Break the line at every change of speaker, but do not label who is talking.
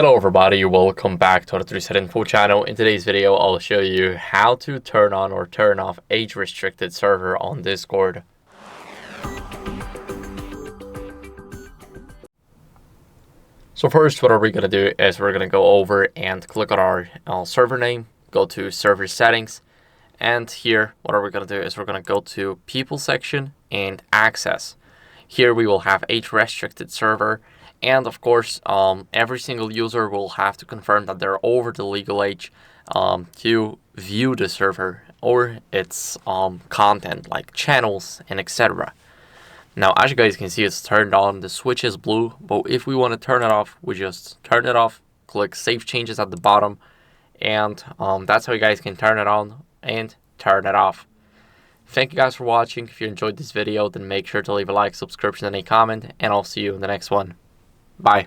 Hello everybody, welcome back to the HardReset.Info channel. In today's video, I'll show you how to turn on or turn off age-restricted server on Discord. So first, what are we going to do is we're going to go over and click on our server name, go to server settings, and here what are we going to do is we're going to go to people section and access. Here we will have age-restricted server. And of course, every single user will have to confirm that they're over the legal age to view the server or its content like channels and etc. Now, as you guys can see, it's turned on. The switch is blue, but if we want to turn it off, we just turn it off, click Save Changes at the bottom, and that's how you guys can turn it on and turn it off. Thank you guys for watching. If you enjoyed this video, then make sure to leave a like, subscription, and a comment, and I'll see you in the next one. Bye.